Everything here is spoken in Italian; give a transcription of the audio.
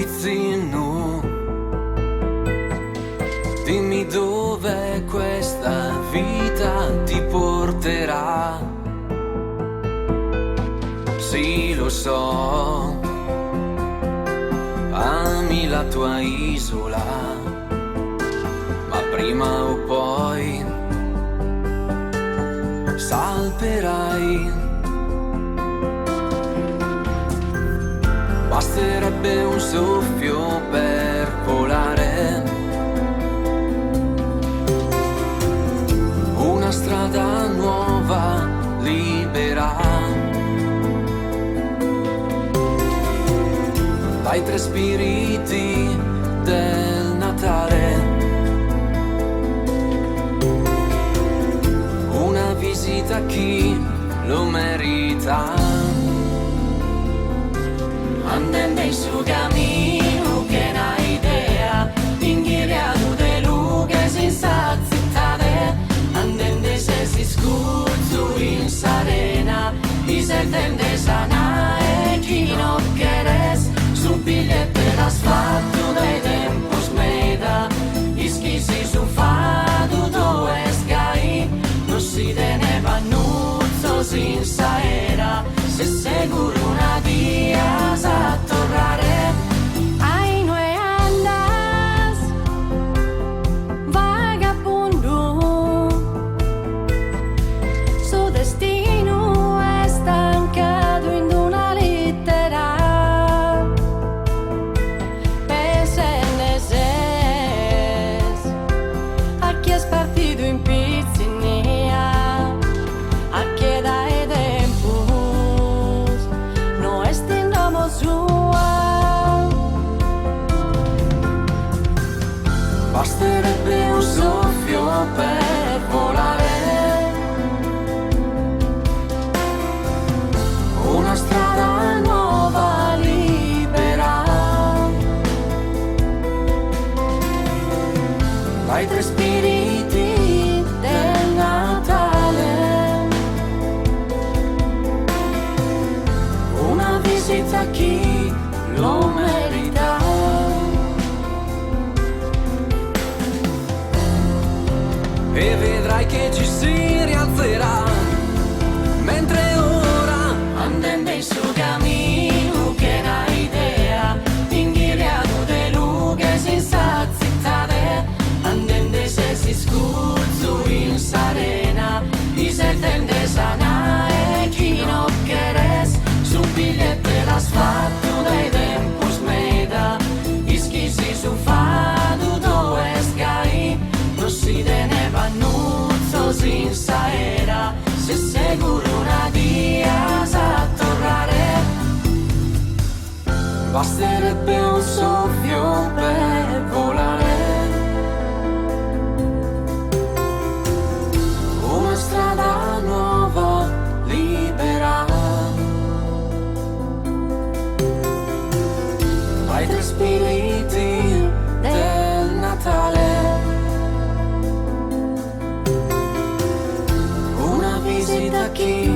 sbrizzino. Dimmi dove questa vita ti porterà. Sì, lo so, ami la tua isola, ma prima o poi salperai. Basterebbe un soffio per volare, una strada nuova, libera, dai tre spiriti del Natale. Una visita a chi lo merita. Andando in su cammino che na idea, inghiriato de lughe senza zittare. Andando se si scuzzo in sarena, i sertende sana e chi non queres. Su biglietto l'asfalto dei tempos meda, ischisi su fado dove sgai. Non si teneva nuzzo senza era, se seguro una via sa tornare. Ai no andas, vagabundo, su destino è stancato in una lettera. Peseneses, a chi è spartito in pizzinia, a chi dai tempos, no estendamos sua. Basterebbe un soffio per volare, una strada nuova, libera, dai tre spiriti del Natale. Una visita a chi lo merita. E vedrai che ci si rialzerà, mentre ora andando in su cammino che na idea, inghiriato de lughe senza zittare. Andando se si scuzzo in sarena, i sertende sana e chi non queres. Su biglietto l'asfalto dei tempos meda, ischisi su fado dove sgai. Non si teneva nuzzo senza era, se seguro una via sa tornare. Basterebbe un soffio per volare, una strada nuova, libera, ai tre spiriti del Natale. Una visita a chi